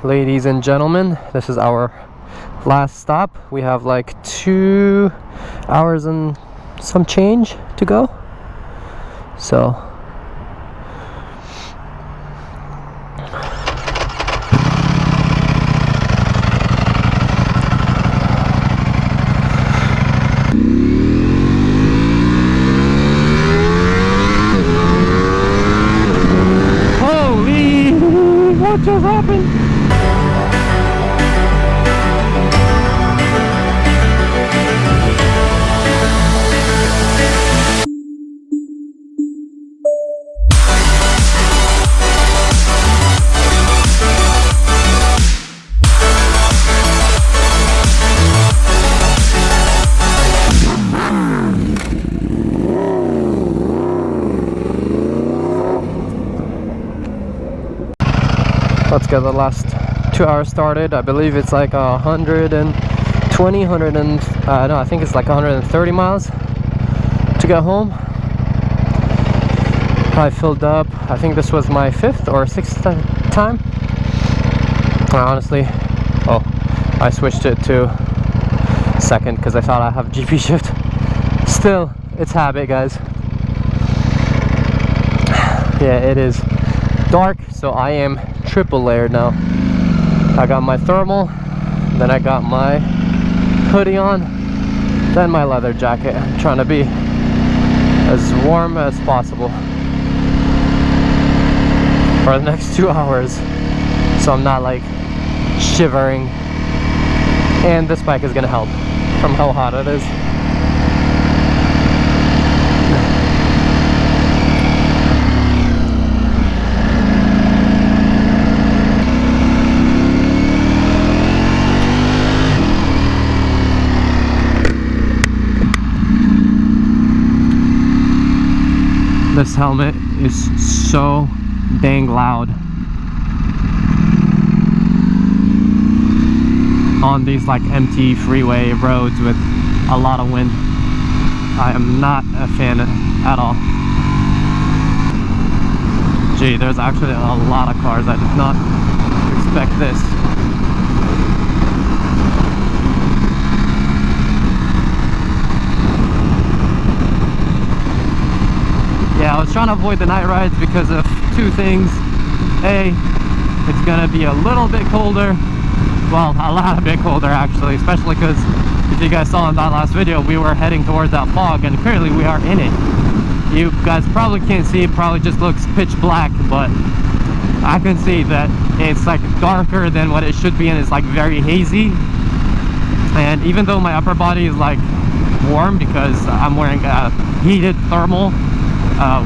ladies and gentlemen, this is our last stop. We have like 2 hours and some change to go. So what just happened? Let's get the last 2 hours started. I believe it's like 120, no, I think it's like 130 miles to get home. I filled up. I think this was my 5th or 6th time. Honestly, oh, I switched it to 2nd because I thought I have GP shift. Still, it's habit, guys. Yeah, it is dark, so I am triple layered now. I got my thermal, then I got my hoodie on, then my leather jacket. I'm trying to be as warm as possible for the next 2 hours, so I'm not like shivering. And this bike is gonna help from how hot it is. This helmet is so dang loud on these like empty freeway roads with a lot of wind. I am not a fan at all. Gee, there's actually a lot of cars. I did not expect this. Yeah, I was trying to avoid the night rides because of 2 things. A, it's gonna be a little bit colder. Well, a lot bit colder actually, especially because if you guys saw in that last video, we were heading towards that fog and clearly we are in it. You guys probably can't see, it probably just looks pitch black, but I can see that it's like darker than what it should be and it's like very hazy. And even though my upper body is like warm because I'm wearing a heated thermal,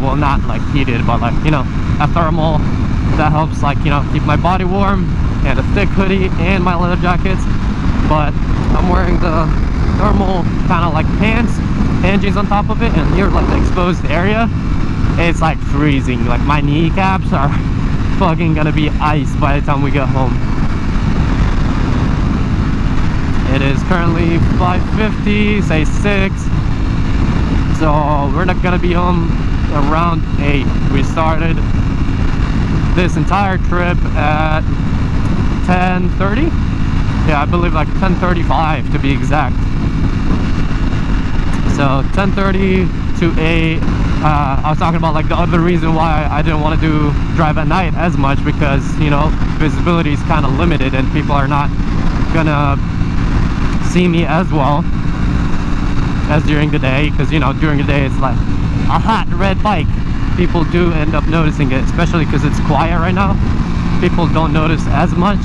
well, not like heated, but like, you know, a thermal that helps like, you know, keep my body warm, and a thick hoodie and my leather jackets. But I'm wearing the thermal kind of like pants and jeans on top of it, and here like the exposed area, it's like freezing. Like my kneecaps are fucking gonna be ice by the time we get home. It is currently 5:50, say 6, so we're not gonna be home around 8. We started this entire trip at 10:30. Yeah, I believe like 10:35 to be exact. So 10:30 to 8. I was talking about like the other reason why I didn't want to drive at night as much, because, you know, visibility is kind of limited and people are not gonna see me as well as during the day, because, you know, during the day it's like a hot red bike. People do end up noticing it, especially because it's quiet right now. People don't notice as much.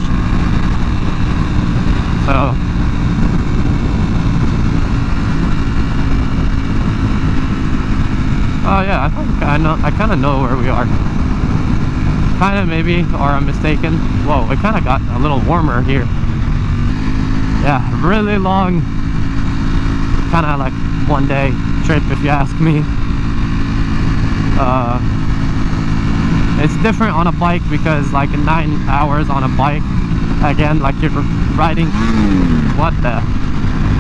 So oh yeah, I think I kind of know where we are. Kind of, maybe, or I'm mistaken. Whoa, it kind of got a little warmer here. Yeah, really long, kind of like one day trip if you ask me. It's different on a bike because like 9 hours on a bike, again, like you're riding. What the?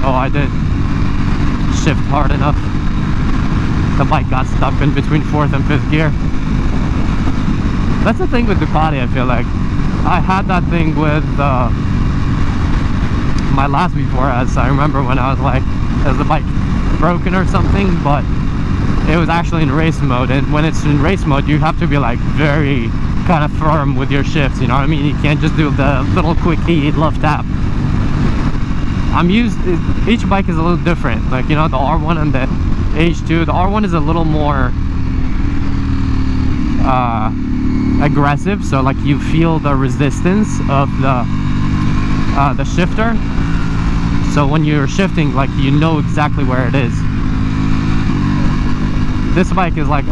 Oh, I didn't shift hard enough. The bike got stuck in between 4th and 5th gear. That's the thing with Ducati, I feel like I had that thing with my last V4S. I remember when I was like, is the bike broken or something? But it was actually in race mode, and when it's in race mode, you have to be like very kind of firm with your shifts, you know what I mean? You can't just do the little quickie left tap. Each bike is a little different. Like, you know, the R1 and the H2, the R1 is a little more aggressive, so like you feel the resistance of the shifter. So when you're shifting, like, you know exactly where it is. This bike is like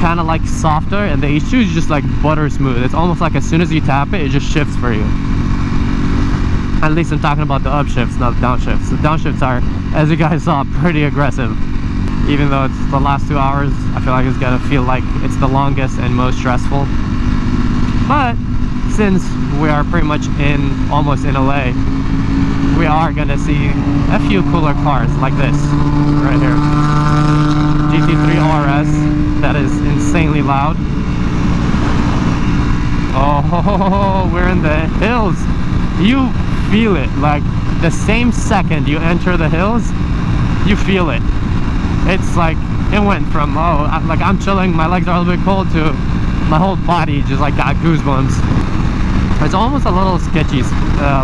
kind of like softer, and the H2 is just like butter smooth. It's almost like as soon as you tap it, it just shifts for you. At least I'm talking about the upshifts, not the downshifts. The downshifts are, as you guys saw, pretty aggressive. Even though it's the last 2 hours, I feel like it's gonna feel like it's the longest and most stressful. But since we are pretty much almost in LA, we are gonna see a few cooler cars like this right here. GT3 RS, that is insanely loud. Oh, we're in the hills. You feel it, like the same second you enter the hills, you feel it. It's like, it went from, like I'm chilling, my legs are a little bit cold, to my whole body just like got goosebumps. It's almost a little sketchy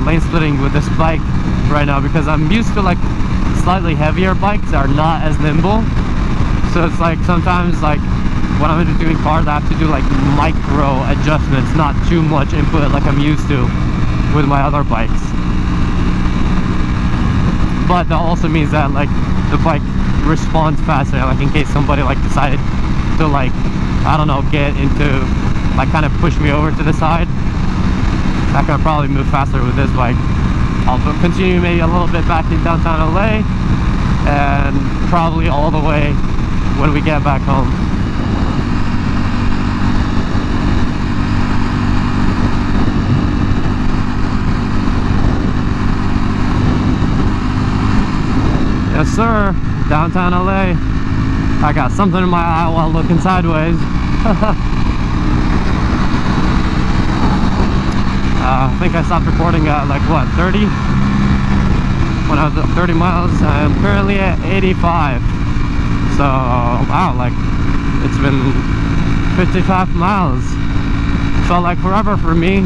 lane splitting with this bike right now, because I'm used to like slightly heavier bikes that are not as nimble. So it's like sometimes, like when I'm doing cars, I have to do like micro adjustments, not too much input like I'm used to with my other bikes. But that also means that like the bike responds faster, like in case somebody like decided to, like, I don't know, get into, like, kind of push me over to the side, I can probably move faster with this bike. I'll continue maybe a little bit back in downtown LA, and probably all the way when we get back home. Yes sir, downtown LA. I got something in my eye while looking sideways. I think I stopped recording at like what, 30? When I was at 30 miles, I'm currently at 85. So, wow, like it's been 55 miles. Felt like forever for me.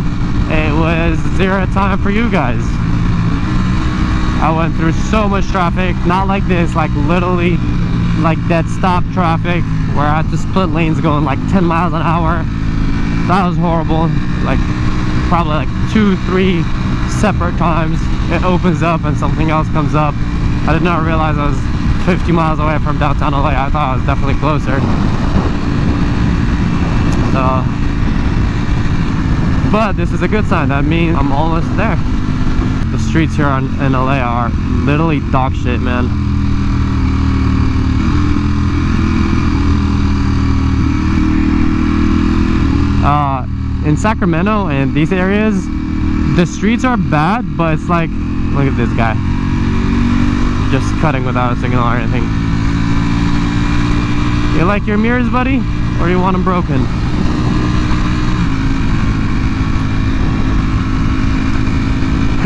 It was 0 time for you guys. I went through so much traffic, not like this, like literally like dead stop traffic where I had to split lanes going like 10 miles an hour. That was horrible. Like probably like 2-3 separate times it opens up and something else comes up. I did not realize I was 50 miles away from downtown LA. I thought I was definitely closer. So, but this is a good sign. That means I'm almost there. The streets here in LA are literally dog shit, man. In Sacramento and these areas, the streets are bad, but it's like, look at this guy. Just cutting without a signal or anything. You like your mirrors, buddy? Or you want them broken?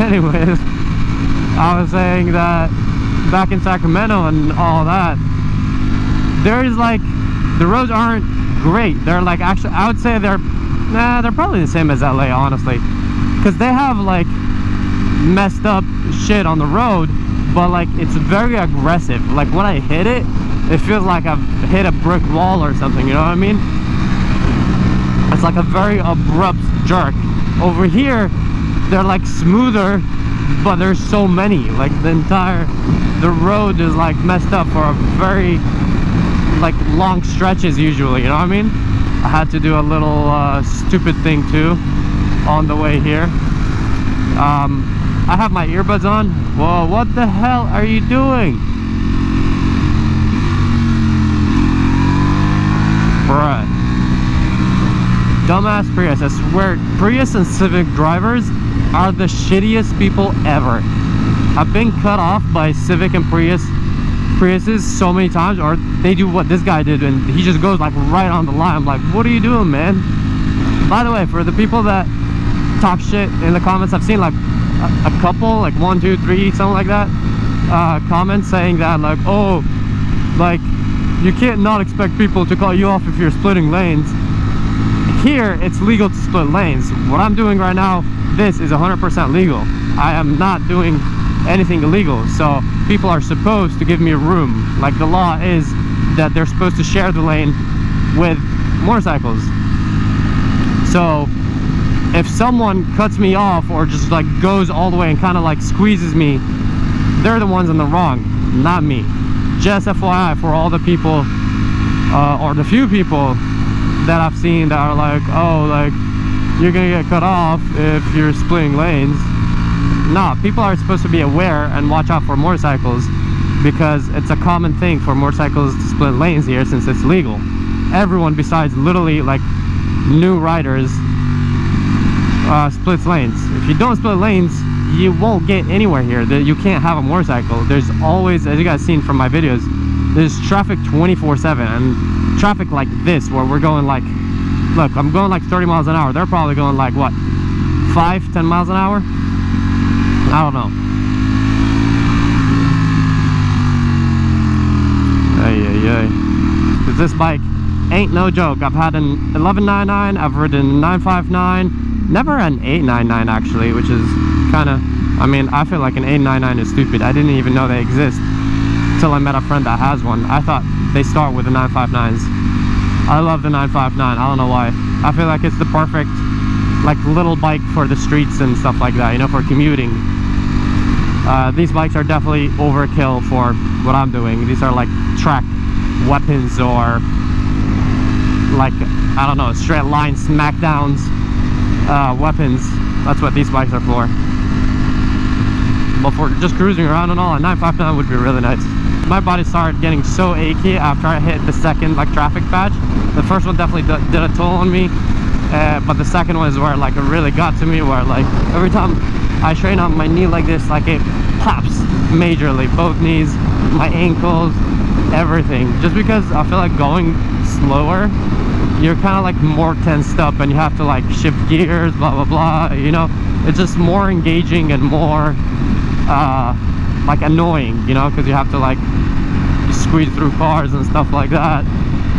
Anyways, I was saying that back in Sacramento and all that, there's like, the roads aren't great. They're like, actually, I would say they're probably the same as LA, honestly, because they have like messed up shit on the road, but like it's very aggressive. Like when I hit it, it feels like I've hit a brick wall or something, you know what I mean? It's like a very abrupt jerk. Over here, they're like smoother, but there's so many, like the road is like messed up for a very like long stretches usually, you know what I mean? I had to do a little stupid thing too on the way here. I have my earbuds on. Whoa, what the hell are you doing? Bruh. Dumbass Prius. I swear, Prius and Civic drivers are the shittiest people ever. I've been cut off by Civic and Priuses so many times, or they do what this guy did and he just goes like right on the line. I'm like, what are you doing, man? By the way, for the people that talk shit in the comments. I've seen like a couple, like 1, 2, 3, something like that, comments saying that like, oh, like you can't not expect people to cut you off if you're splitting lanes. Here it's legal to split lanes. What I'm doing right now, this is 100% legal. I am not doing anything illegal, so people are supposed to give me room. Like the law is that they're supposed to share the lane with motorcycles. So if someone cuts me off or just like goes all the way and kind of like squeezes me, they're the ones in the wrong, not me. Just FYI for all the people or the few people that I've seen that are like, oh, like you're gonna get cut off if you're splitting lanes. No, people are supposed to be aware and watch out for motorcycles, because it's a common thing for motorcycles to split lanes here since it's legal. Everyone besides literally like new riders splits lanes. If you don't split lanes, you won't get anywhere here. You can't have a motorcycle. There's always, as you guys seen from my videos, there's traffic 24/7, and traffic like this where we're going like, look, I'm going like 30 miles an hour. They're probably going like what, 5, 10 miles an hour? I don't know. Because this bike ain't no joke. I've had an 1199, I've ridden 959, never an 899 actually, which is kind of, I mean, I feel like an 899 is stupid. I didn't even know they exist until I met a friend that has one. I thought they start with the 959s. I love the 959. I don't know why. I feel like it's the perfect like little bike for the streets and stuff like that, you know, for commuting. These bikes are definitely overkill for what I'm doing. These are like track weapons, or like, I don't know, straight line smackdowns, weapons. That's what these bikes are for. But for just cruising around and all, a 959 would be really nice. My body started getting so achy after I hit the second like traffic patch. The first one definitely did a toll on me, but the second one is where like it really got to me, where like every time I strain out my knee like this, like it pops majorly. Both knees, my ankles, everything. Just because I feel like going slower, you're kind of like more tensed up and you have to like shift gears, blah blah blah, you know. It's just more engaging and more like annoying, you know, because you have to like squeeze through cars and stuff like that.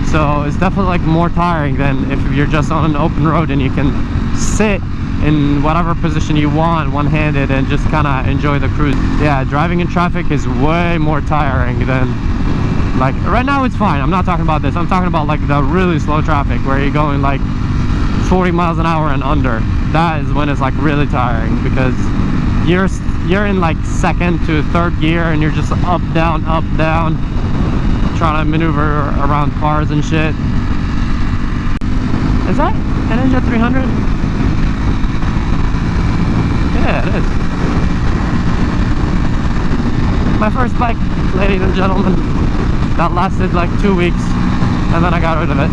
So it's definitely like more tiring than if you're just on an open road and you can sit in whatever position you want one-handed and just kind of enjoy the cruise. Yeah, driving in traffic is way more tiring than, like, right now it's fine. I'm not talking about this. I'm talking about like the really slow traffic where you're going like 40 miles an hour and under. That is when it's like really tiring, because you're in like second to third gear and you're just up down, trying to maneuver around cars and shit. Is that an Ninja 300? Yeah, it is. My first bike, ladies and gentlemen, that lasted like 2 weeks and then I got rid of it.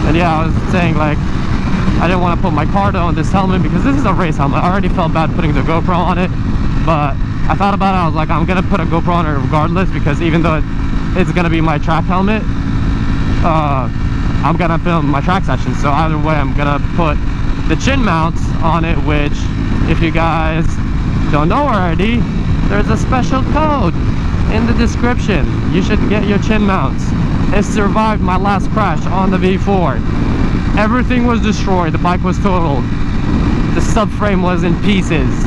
And yeah, I was saying like I didn't want to put my cardo on this helmet because this is a race helmet. I already felt bad putting the GoPro on it, but I thought about it. I was like, I'm gonna put a GoPro on it regardless, because even though it's gonna be my track helmet, I'm gonna film my track session. So either way, I'm gonna put the chin mounts on it, which, if you guys don't know already, there's a special code in the description. You should get your chin mounts. It survived my last crash on the V4. Everything was destroyed. The bike was totaled. The subframe was in pieces.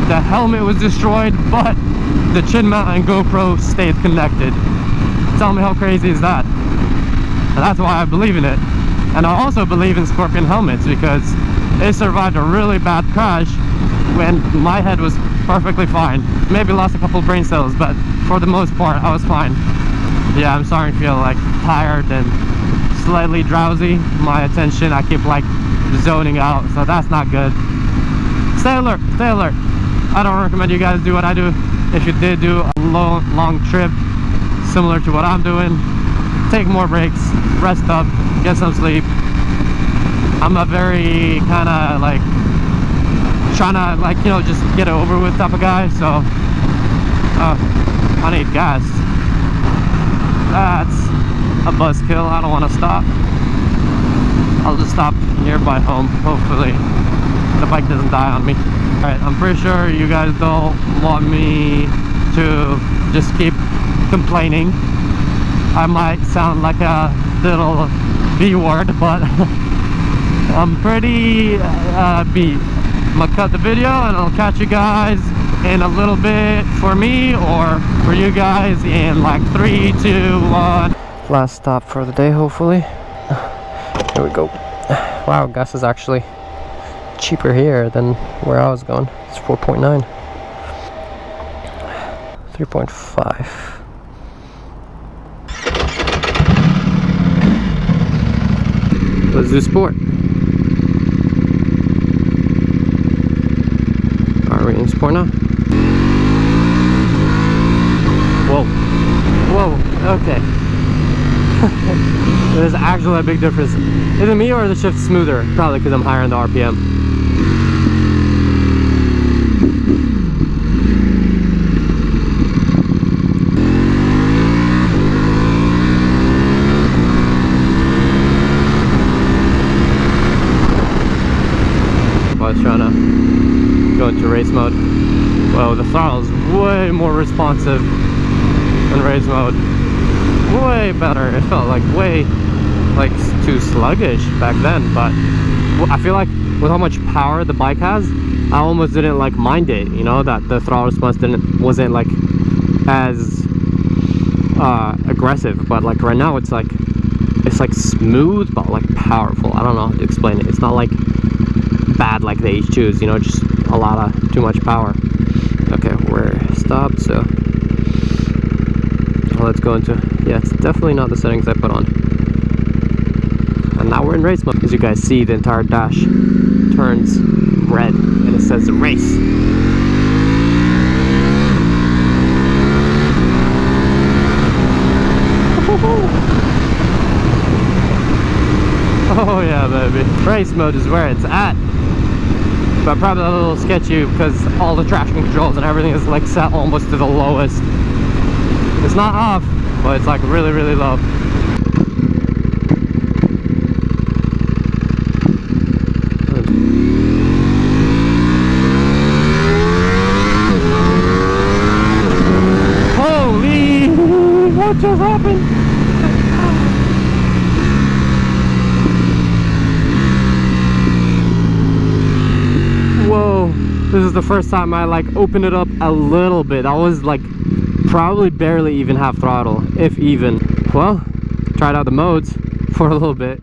The helmet was destroyed, but the chin mount and GoPro stayed connected. Tell me how crazy is that? And that's why I believe in it. And I also believe in Scorpion helmets, because it survived a really bad crash when my head was perfectly fine. Maybe lost a couple brain cells, but for the most part I was fine. Yeah, I'm starting to feel like tired and slightly drowsy. My attention, I keep like zoning out, so that's not good. Stay alert, stay alert. I don't recommend you guys do what I do. If you did do a long trip similar to what I'm doing, take more breaks, rest up, get some sleep. I'm a very kind of like trying to, like, you know, just get it over with type of guy. So I need gas. That's a buzzkill. I don't want to stop. I'll just stop nearby home, hopefully. the bike doesn't die on me. Alright, I'm pretty sure you guys don't want me to just keep complaining. I might sound like a little B word, but I'm pretty beat. I'm gonna cut the video and I'll catch you guys in a little bit for me or for you guys in like 3, 2, 1. Last stop for the day, hopefully. Here we go. Wow, gas is actually cheaper here than where I was going. It's 4.9. 3.5. Let's do sport. Are we in sport now? Whoa. Whoa, okay. There's actually a big difference. Is it me or the shift smoother? Probably because I'm higher in the RPM. I was trying to go into race mode. Whoa, the throttle is way more responsive in race mode. Way better. It felt like way too sluggish back then, but I feel like with how much power the bike has, I almost didn't like mind it, you know, that the throttle response wasn't like as aggressive. But like right now it's like smooth but like powerful. I don't know how to explain it. It's not like bad like the H2s, you know, just a lot of too much power. Okay, we're stopped, so let's go into, yeah, it's definitely not the settings I put on. And now we're in race mode. As you guys see, the entire dash turns red and it says race. Oh yeah, baby. Race mode is where it's at. But probably a little sketchy because all the traction controls and everything is like set almost to the lowest. It's not off, but it's like really, really low. Holy, what just happened? Whoa, this is the first time I like opened it up a little bit. I was like probably barely even half throttle, if even. Well, tried out the modes for a little bit.